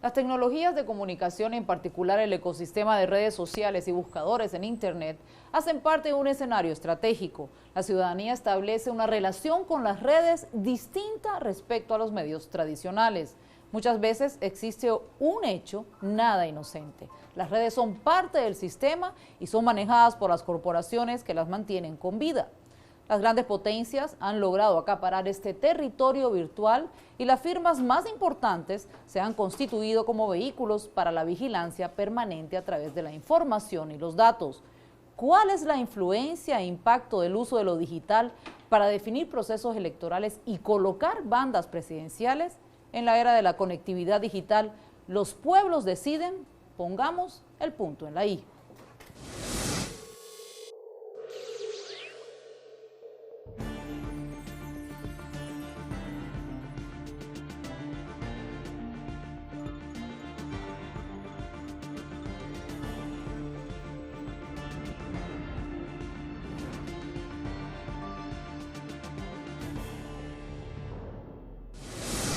Las tecnologías de comunicación, en particular el ecosistema de redes sociales y buscadores en Internet, hacen parte de un escenario estratégico. La ciudadanía establece una relación con las redes distinta respecto a los medios tradicionales. Muchas veces existe un hecho nada inocente. Las redes son parte del sistema y son manejadas por las corporaciones que las mantienen con vida. Las grandes potencias han logrado acaparar este territorio virtual y las firmas más importantes se han constituido como vehículos para la vigilancia permanente a través de la información y los datos. ¿Cuál es la influencia e impacto del uso de lo digital para definir procesos electorales y colocar bandas presidenciales? En la era de la conectividad digital, los pueblos deciden, pongamos el punto en la I.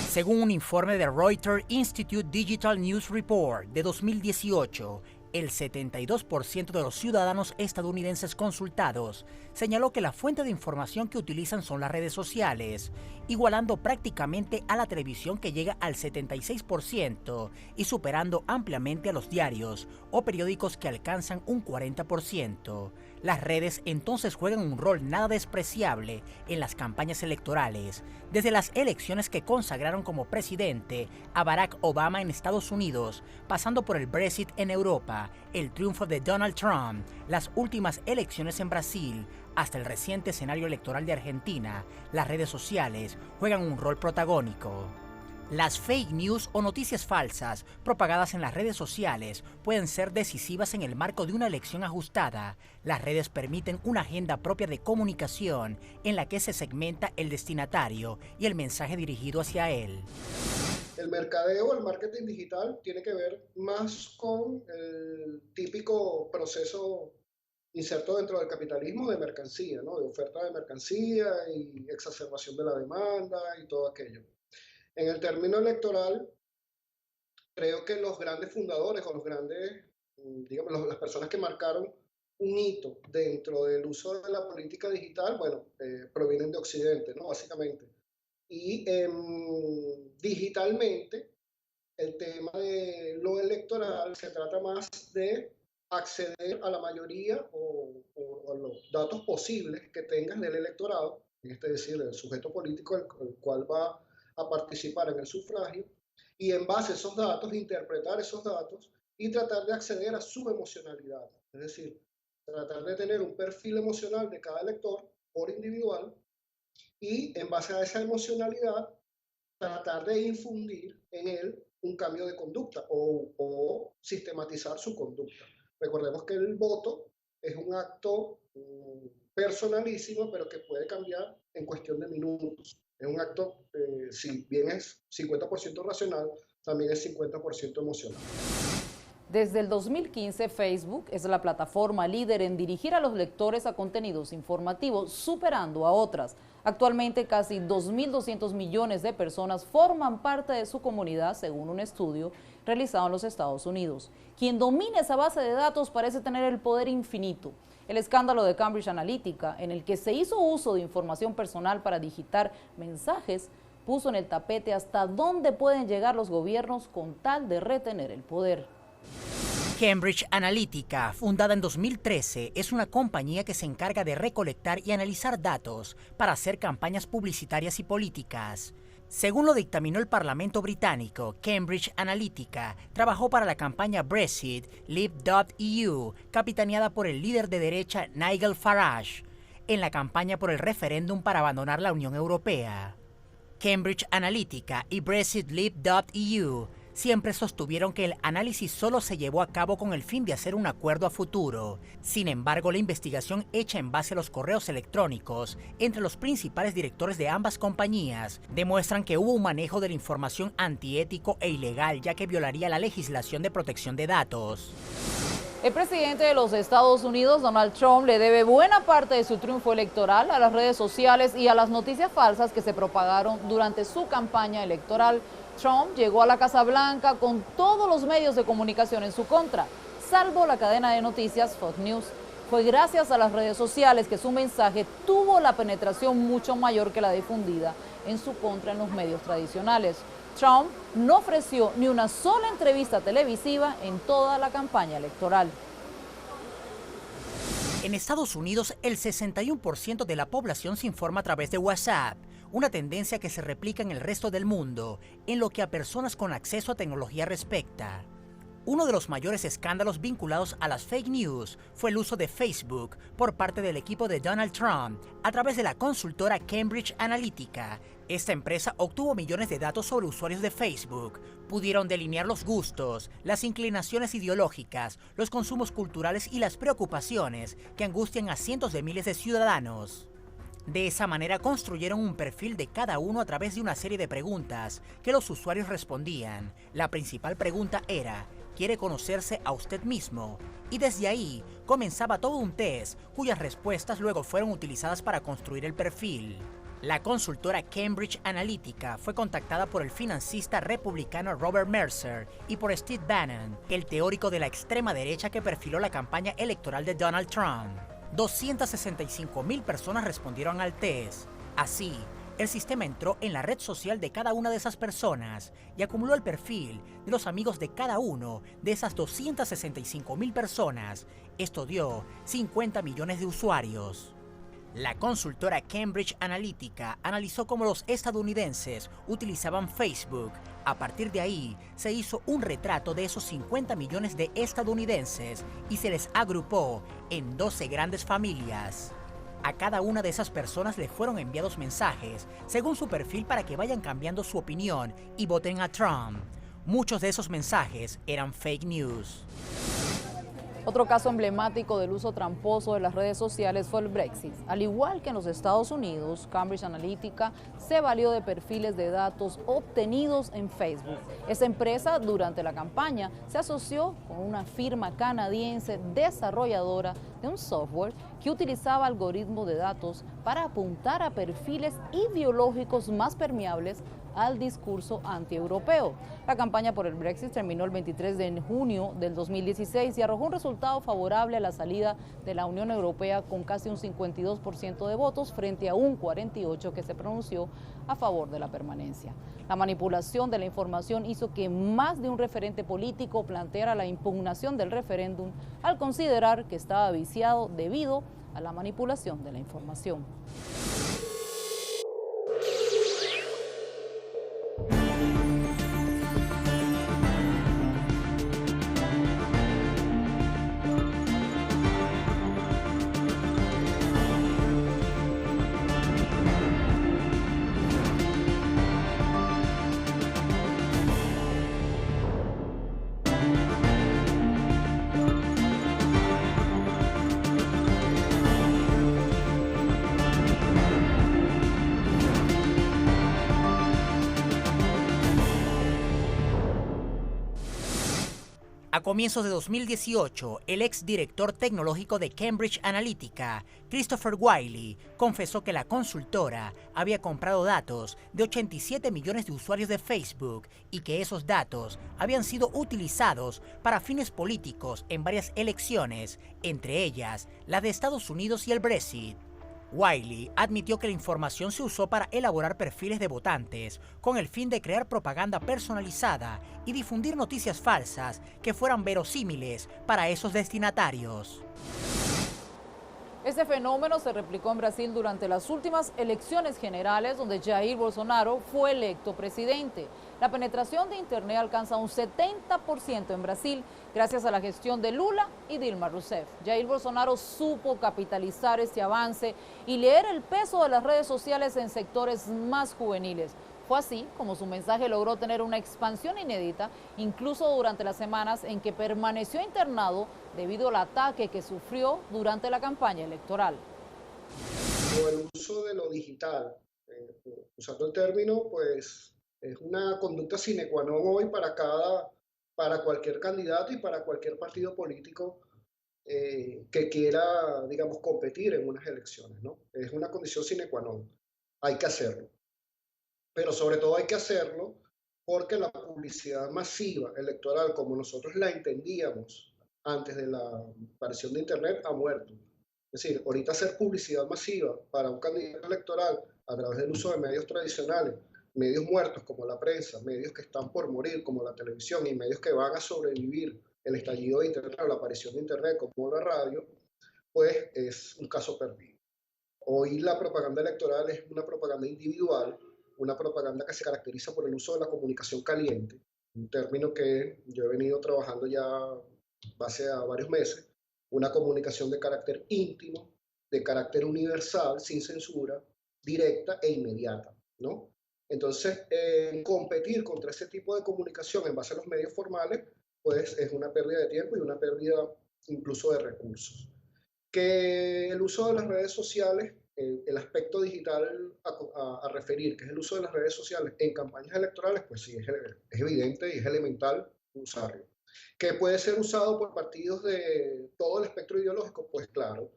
Según un informe de Reuters Institute Digital News Report de 2018, el 72% de los ciudadanos estadounidenses consultados señaló que la fuente de información que utilizan son las redes sociales, igualando prácticamente a la televisión, que llega al 76% y superando ampliamente a los diarios o periódicos, que alcanzan un 40%. Las redes entonces juegan un rol nada despreciable en las campañas electorales, desde las elecciones que consagraron como presidente a Barack Obama en Estados Unidos, pasando por el Brexit en Europa, el triunfo de Donald Trump, las últimas elecciones en Brasil, hasta el reciente escenario electoral de Argentina. Las redes sociales juegan un rol protagónico. Las fake news o noticias falsas propagadas en las redes sociales pueden ser decisivas en el marco de una elección ajustada. Las redes permiten una agenda propia de comunicación en la que se segmenta el destinatario y el mensaje dirigido hacia él. El mercadeo, el marketing digital, tiene que ver más con el típico proceso inserto dentro del capitalismo de mercancía, ¿no? De oferta de mercancía y exacerbación de la demanda y todo aquello. En el término electoral, creo que los grandes fundadores o los grandes, digamos, las personas que marcaron un hito dentro del uso de la política digital, bueno, provienen de Occidente, ¿no? Básicamente. Y digitalmente, el tema de lo electoral se trata más de acceder a la mayoría o a los datos posibles que tengas del electorado, es decir, el sujeto político el cual va a participar en el sufragio, y en base a esos datos, interpretar esos datos y tratar de acceder a su emocionalidad. Es decir, tratar de tener un perfil emocional de cada elector por individual y en base a esa emocionalidad tratar de infundir en él un cambio de conducta o sistematizar su conducta. Recordemos que el voto es un acto personalísimo, pero que puede cambiar en cuestión de minutos. Es un acto, si bien es 50% racional, también es 50% emocional. Desde el 2015, Facebook es la plataforma líder en dirigir a los lectores a contenidos informativos, superando a otras. Actualmente, casi 2.200 millones de personas forman parte de su comunidad, según un estudio realizado en los Estados Unidos. Quien domina esa base de datos parece tener el poder infinito. El escándalo de Cambridge Analytica, en el que se hizo uso de información personal para digitar mensajes, puso en el tapete hasta dónde pueden llegar los gobiernos con tal de retener el poder. Cambridge Analytica, fundada en 2013, es una compañía que se encarga de recolectar y analizar datos para hacer campañas publicitarias y políticas. Según lo dictaminó el Parlamento británico, Cambridge Analytica trabajó para la campaña Brexit Leave.eu, capitaneada por el líder de derecha Nigel Farage, en la campaña por el referéndum para abandonar la Unión Europea. Cambridge Analytica y Brexit Leave.eu siempre sostuvieron que el análisis solo se llevó a cabo con el fin de hacer un acuerdo a futuro. Sin embargo, la investigación hecha en base a los correos electrónicos entre los principales directores de ambas compañías demuestran que hubo un manejo de la información antiético e ilegal, ya que violaría la legislación de protección de datos. El presidente de los Estados Unidos, Donald Trump, le debe buena parte de su triunfo electoral a las redes sociales y a las noticias falsas que se propagaron durante su campaña electoral. Trump llegó a la Casa Blanca con todos los medios de comunicación en su contra, salvo la cadena de noticias Fox News. Fue gracias a las redes sociales que su mensaje tuvo la penetración mucho mayor que la difundida en su contra en los medios tradicionales. Trump no ofreció ni una sola entrevista televisiva en toda la campaña electoral. En Estados Unidos, el 61% de la población se informa a través de WhatsApp, una tendencia que se replica en el resto del mundo, en lo que a personas con acceso a tecnología respecta. Uno de los mayores escándalos vinculados a las fake news fue el uso de Facebook por parte del equipo de Donald Trump a través de la consultora Cambridge Analytica. Esta empresa obtuvo millones de datos sobre usuarios de Facebook. Pudieron delinear los gustos, las inclinaciones ideológicas, los consumos culturales y las preocupaciones que angustian a cientos de miles de ciudadanos. De esa manera construyeron un perfil de cada uno a través de una serie de preguntas que los usuarios respondían. La principal pregunta era: ¿quiere conocerse a usted mismo? Y desde ahí comenzaba todo un test cuyas respuestas luego fueron utilizadas para construir el perfil. La consultora Cambridge Analytica fue contactada por el financista republicano Robert Mercer y por Steve Bannon, el teórico de la extrema derecha que perfiló la campaña electoral de Donald Trump. 265,000 personas respondieron al test. Así, el sistema entró en la red social de cada una de esas personas y acumuló el perfil de los amigos de cada uno de esas 265,000 personas. Esto dio 50 millones de usuarios. La consultora Cambridge Analytica analizó cómo los estadounidenses utilizaban Facebook. A partir de ahí, se hizo un retrato de esos 50 millones de estadounidenses y se les agrupó en 12 grandes familias. A cada una de esas personas le fueron enviados mensajes según su perfil para que vayan cambiando su opinión y voten a Trump. Muchos de esos mensajes eran fake news. Otro caso emblemático del uso tramposo de las redes sociales fue el Brexit. Al igual que en los Estados Unidos, Cambridge Analytica se valió de perfiles de datos obtenidos en Facebook. Esa empresa, durante la campaña, se asoció con una firma canadiense desarrolladora de un software que utilizaba algoritmos de datos para apuntar a perfiles ideológicos más permeables al discurso antieuropeo. La campaña por el Brexit terminó el 23 de junio del 2016 y arrojó un resultado favorable a la salida de la Unión Europea con casi un 52% de votos frente a un 48% que se pronunció a favor de la permanencia. La manipulación de la información hizo que más de un referente político planteara la impugnación del referéndum al considerar que estaba viciado debido a la manipulación de la información. A comienzos de 2018, el exdirector tecnológico de Cambridge Analytica, Christopher Wylie, confesó que la consultora había comprado datos de 87 millones de usuarios de Facebook y que esos datos habían sido utilizados para fines políticos en varias elecciones, entre ellas la de Estados Unidos y el Brexit. Wylie admitió que la información se usó para elaborar perfiles de votantes con el fin de crear propaganda personalizada y difundir noticias falsas que fueran verosímiles para esos destinatarios. Este fenómeno se replicó en Brasil durante las últimas elecciones generales, donde Jair Bolsonaro fue electo presidente. La penetración de Internet alcanza un 70% en Brasil, gracias a la gestión de Lula y Dilma Rousseff. Jair Bolsonaro supo capitalizar este avance y leer el peso de las redes sociales en sectores más juveniles. Fue así como su mensaje logró tener una expansión inédita, incluso durante las semanas en que permaneció internado debido al ataque que sufrió durante la campaña electoral. El uso de lo digital, usando el término, pues es una conducta sine qua non hoy para cualquier candidato y para cualquier partido político que quiera, digamos, competir en unas elecciones, ¿no? Es una condición sine qua non. Hay que hacerlo. Pero sobre todo hay que hacerlo porque la publicidad masiva electoral, como nosotros la entendíamos antes de la aparición de Internet, ha muerto. Es decir, ahorita hacer publicidad masiva para un candidato electoral a través del uso de medios tradicionales, medios muertos como la prensa, medios que están por morir como la televisión y medios que van a sobrevivir el estallido de Internet o la aparición de Internet como la radio, pues es un caso perdido. Hoy la propaganda electoral es una propaganda individual, una propaganda que se caracteriza por el uso de la comunicación caliente, un término que yo he venido trabajando ya hace varios meses, una comunicación de carácter íntimo, de carácter universal, sin censura, directa e inmediata, ¿no? Entonces, competir contra ese tipo de comunicación en base a los medios formales, pues es una pérdida de tiempo y una pérdida incluso de recursos. Que el uso de las redes sociales, el aspecto digital a referir, que es el uso de las redes sociales en campañas electorales, pues sí, es evidente y es elemental usarlo. Que puede ser usado por partidos de todo el espectro ideológico, pues claro,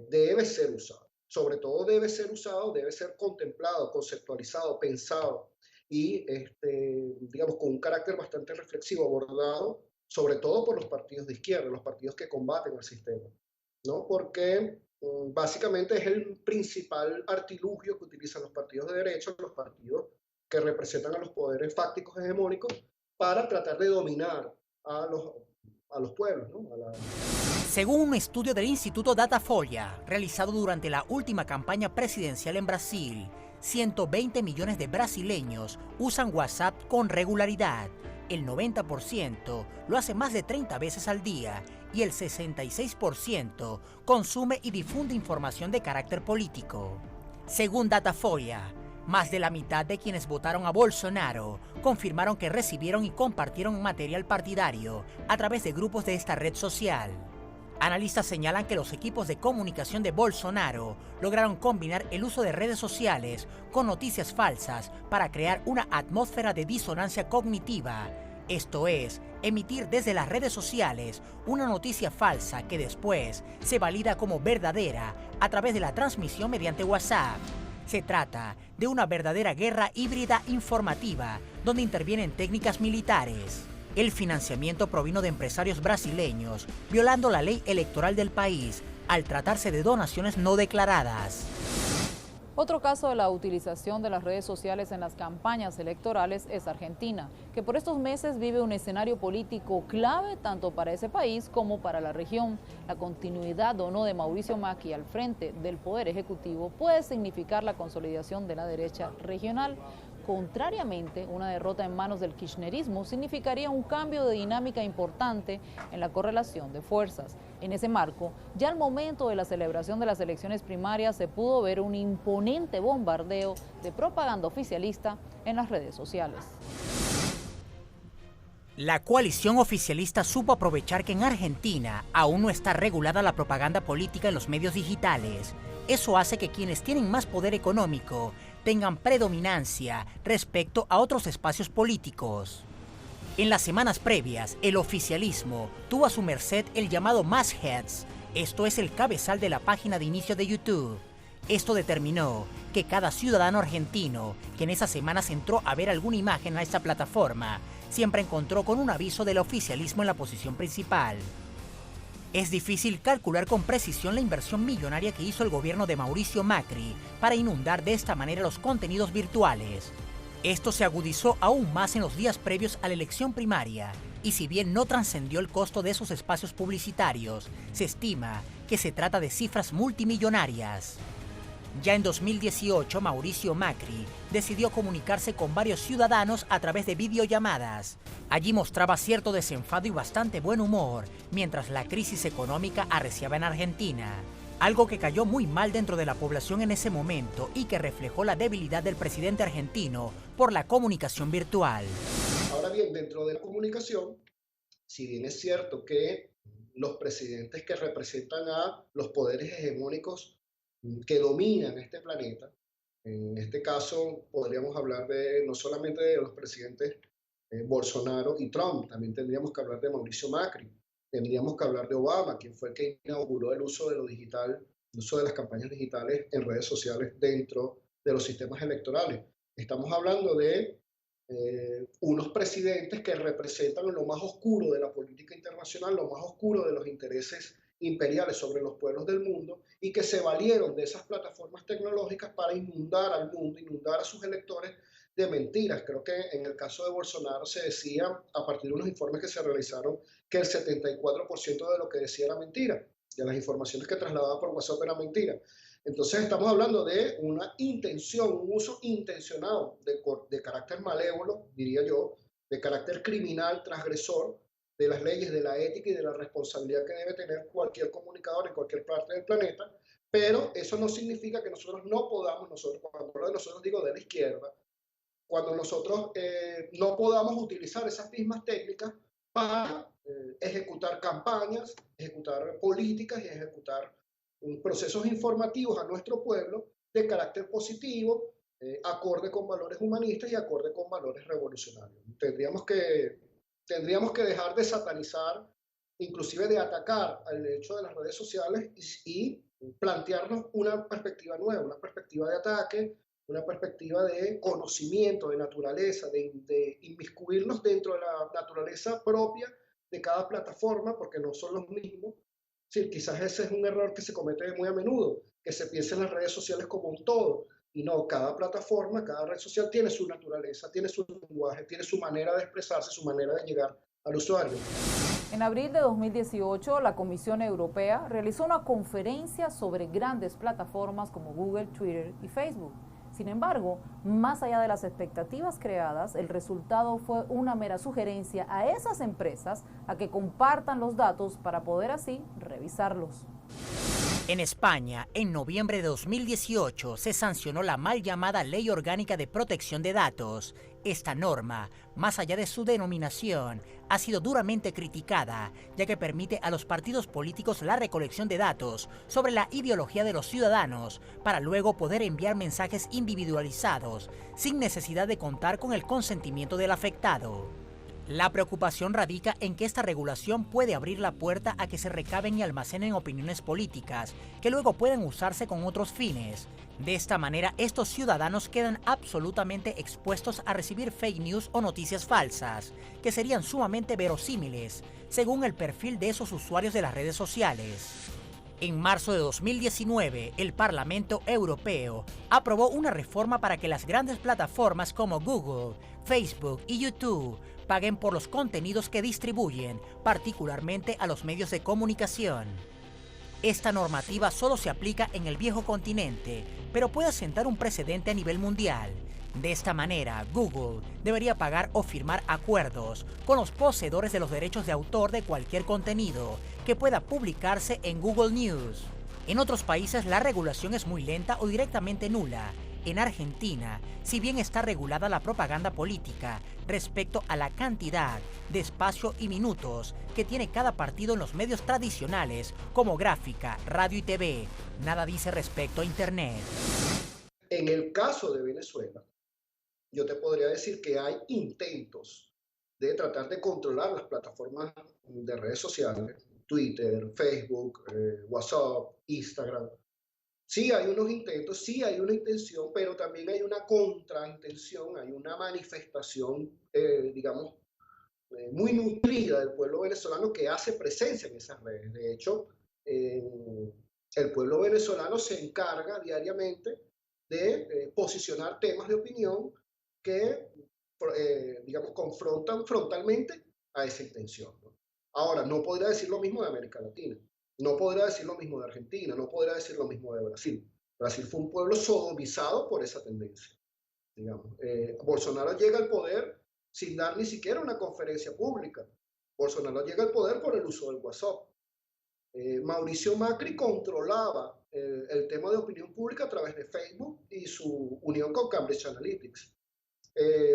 debe ser usado. Sobre todo debe ser usado, debe ser contemplado, conceptualizado, pensado y, digamos, con un carácter bastante reflexivo, abordado sobre todo por los partidos de izquierda, los partidos que combaten al sistema, ¿no? Porque básicamente es el principal artilugio que utilizan los partidos de derecha, los partidos que representan a los poderes fácticos hegemónicos para tratar de dominar a los pueblos, ¿no? Según un estudio del Instituto Datafolha, realizado durante la última campaña presidencial en Brasil, 120 millones de brasileños usan WhatsApp con regularidad. El 90% lo hace más de 30 veces al día y el 66% consume y difunde información de carácter político. Según Datafolha, más de la mitad de quienes votaron a Bolsonaro confirmaron que recibieron y compartieron material partidario a través de grupos de esta red social. Analistas señalan que los equipos de comunicación de Bolsonaro lograron combinar el uso de redes sociales con noticias falsas para crear una atmósfera de disonancia cognitiva. Esto es, emitir desde las redes sociales una noticia falsa que después se valida como verdadera a través de la transmisión mediante WhatsApp. Se trata de una verdadera guerra híbrida informativa donde intervienen técnicas militares. El financiamiento provino de empresarios brasileños, violando la ley electoral del país al tratarse de donaciones no declaradas. Otro caso de la utilización de las redes sociales en las campañas electorales es Argentina, que por estos meses vive un escenario político clave tanto para ese país como para la región. La continuidad o no de Mauricio Macri al frente del Poder Ejecutivo puede significar la consolidación de la derecha regional. Contrariamente, una derrota en manos del kirchnerismo significaría un cambio de dinámica importante en la correlación de fuerzas. En ese marco, ya al momento de la celebración de las elecciones primarias se pudo ver un imponente bombardeo de propaganda oficialista en las redes sociales. La coalición oficialista supo aprovechar que en Argentina aún no está regulada la propaganda política en los medios digitales. Eso hace que quienes tienen más poder económico tengan predominancia respecto a otros espacios políticos. En las semanas previas, el oficialismo tuvo a su merced el llamado mastheads, esto es el cabezal de la página de inicio de YouTube. Esto determinó que cada ciudadano argentino que en esas semanas entró a ver alguna imagen a esta plataforma, siempre encontró con un aviso del oficialismo en la posición principal. Es difícil calcular con precisión la inversión millonaria que hizo el gobierno de Mauricio Macri para inundar de esta manera los contenidos virtuales. Esto se agudizó aún más en los días previos a la elección primaria, y si bien no trascendió el costo de esos espacios publicitarios, se estima que se trata de cifras multimillonarias. Ya en 2018, Mauricio Macri decidió comunicarse con varios ciudadanos a través de videollamadas. Allí mostraba cierto desenfado y bastante buen humor, mientras la crisis económica arreciaba en Argentina. Algo que cayó muy mal dentro de la población en ese momento y que reflejó la debilidad del presidente argentino por la comunicación virtual. Ahora bien, dentro de la comunicación, si bien es cierto que los presidentes que representan a los poderes hegemónicos que dominan este planeta, en este caso podríamos hablar de no solamente de los presidentes Bolsonaro y Trump, también tendríamos que hablar de Mauricio Macri, tendríamos que hablar de Obama, quien fue el que inauguró el uso de lo digital, el uso de las campañas digitales en redes sociales dentro de los sistemas electorales. Estamos hablando de unos presidentes que representan lo más oscuro de la política internacional, lo más oscuro de los intereses imperiales sobre los pueblos del mundo y que se valieron de esas plataformas tecnológicas para inundar al mundo, inundar a sus electores de mentiras. Creo que en el caso de Bolsonaro se decía, a partir de unos informes que se realizaron, que el 74% de lo que decía era mentira, de las informaciones que trasladaba por WhatsApp era mentira. Entonces estamos hablando de una intención, un uso intencionado de carácter malévolo, diría yo, de carácter criminal, transgresor de las leyes, de la ética y de la responsabilidad que debe tener cualquier comunicador en cualquier parte del planeta, pero eso no significa que nosotros no podamos, cuando hablo de nosotros digo de la izquierda, cuando nosotros no podamos utilizar esas mismas técnicas para ejecutar campañas, ejecutar políticas y ejecutar procesos informativos a nuestro pueblo de carácter positivo, acorde con valores humanistas y acorde con valores revolucionarios. Tendríamos que dejar de satanizar, inclusive de atacar al hecho de las redes sociales y plantearnos una perspectiva nueva, una perspectiva de ataque, una perspectiva de conocimiento, de naturaleza, de inmiscuirnos dentro de la naturaleza propia de cada plataforma, porque no son los mismos. Sí, quizás ese es un error que se comete muy a menudo, que se piensa en las redes sociales como un todo, y no, cada plataforma, cada red social tiene su naturaleza, tiene su lenguaje, tiene su manera de expresarse, su manera de llegar al usuario. En abril de 2018, la Comisión Europea realizó una conferencia sobre grandes plataformas como Google, Twitter y Facebook. Sin embargo, más allá de las expectativas creadas, el resultado fue una mera sugerencia a esas empresas a que compartan los datos para poder así revisarlos. En España, en noviembre de 2018, se sancionó la mal llamada Ley Orgánica de Protección de Datos. Esta norma, más allá de su denominación, ha sido duramente criticada, ya que permite a los partidos políticos la recolección de datos sobre la ideología de los ciudadanos para luego poder enviar mensajes individualizados sin necesidad de contar con el consentimiento del afectado. La preocupación radica en que esta regulación puede abrir la puerta a que se recaben y almacenen opiniones políticas que luego pueden usarse con otros fines. De esta manera, estos ciudadanos quedan absolutamente expuestos a recibir fake news o noticias falsas, que serían sumamente verosímiles, según el perfil de esos usuarios de las redes sociales. En marzo de 2019, el Parlamento Europeo aprobó una reforma para que las grandes plataformas como Google, Facebook y YouTube paguen por los contenidos que distribuyen, particularmente a los medios de comunicación. Esta normativa solo se aplica en el viejo continente, pero puede sentar un precedente a nivel mundial. De esta manera, Google debería pagar o firmar acuerdos con los poseedores de los derechos de autor de cualquier contenido que pueda publicarse en Google News. En otros países la regulación es muy lenta o directamente nula. En Argentina, si bien está regulada la propaganda política respecto a la cantidad de espacio y minutos que tiene cada partido en los medios tradicionales como gráfica, radio y TV, nada dice respecto a Internet. En el caso de Venezuela, yo te podría decir que hay intentos de tratar de controlar las plataformas de redes sociales, Twitter, Facebook, WhatsApp, Instagram. Sí hay unos intentos, sí hay una intención, pero también hay una contraintención, hay una manifestación, digamos, muy nutrida del pueblo venezolano que hace presencia en esas redes. De hecho, el pueblo venezolano se encarga diariamente de posicionar temas de opinión que, digamos, confrontan frontalmente a esa intención, ¿no? Ahora, no podría decir lo mismo de América Latina. No podrá decir lo mismo de Argentina, no podrá decir lo mismo de Brasil. Brasil fue un pueblo sodomizado por esa tendencia. Digamos. Bolsonaro llega al poder sin dar ni siquiera una conferencia pública. Bolsonaro llega al poder por el uso del WhatsApp. Mauricio Macri controlaba el tema de opinión pública a través de Facebook y su unión con Cambridge Analytics.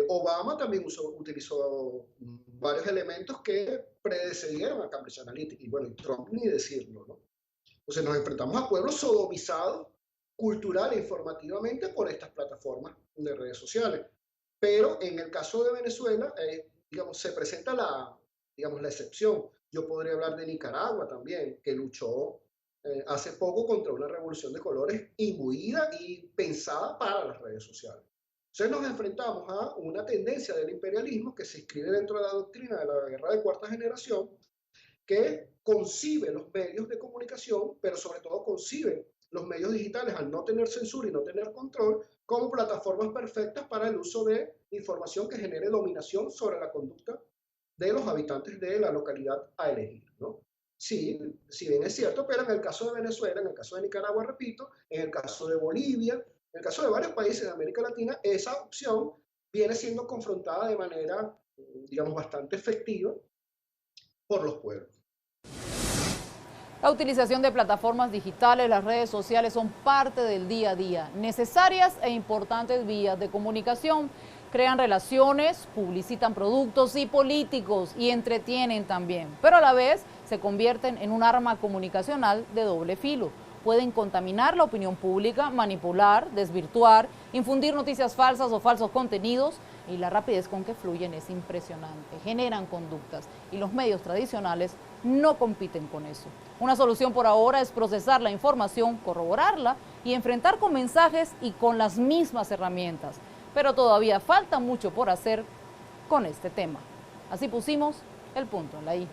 Obama también utilizó varios elementos que predecedieron a Cambridge Analytica, y bueno, y Trump ni decirlo, ¿no? Entonces nos enfrentamos a pueblos sodomizados cultural e informativamente por estas plataformas de redes sociales. Pero en el caso de Venezuela, digamos, se presenta la excepción. Yo podría hablar de Nicaragua también, que luchó hace poco contra una revolución de colores imbuida y pensada para las redes sociales. Entonces nos enfrentamos a una tendencia del imperialismo que se inscribe dentro de la doctrina de la guerra de cuarta generación, que concibe los medios de comunicación, pero sobre todo concibe los medios digitales al no tener censura y no tener control, como plataformas perfectas para el uso de información que genere dominación sobre la conducta de los habitantes de la localidad a elegir, ¿no? Sí, si bien es cierto, pero en el caso de Venezuela, en el caso de Nicaragua, repito, en el caso de Bolivia, en el caso de varios países de América Latina, esa opción viene siendo confrontada de manera, digamos, bastante efectiva por los pueblos. La utilización de plataformas digitales, las redes sociales son parte del día a día, necesarias e importantes vías de comunicación. Crean relaciones, publicitan productos y políticos y entretienen también, pero a la vez se convierten en un arma comunicacional de doble filo. Pueden contaminar la opinión pública, manipular, desvirtuar, infundir noticias falsas o falsos contenidos, y la rapidez con que fluyen es impresionante. Generan conductas y los medios tradicionales no compiten con eso. Una solución por ahora es procesar la información, corroborarla y enfrentar con mensajes y con las mismas herramientas. Pero todavía falta mucho por hacer con este tema. Así pusimos el punto en la I.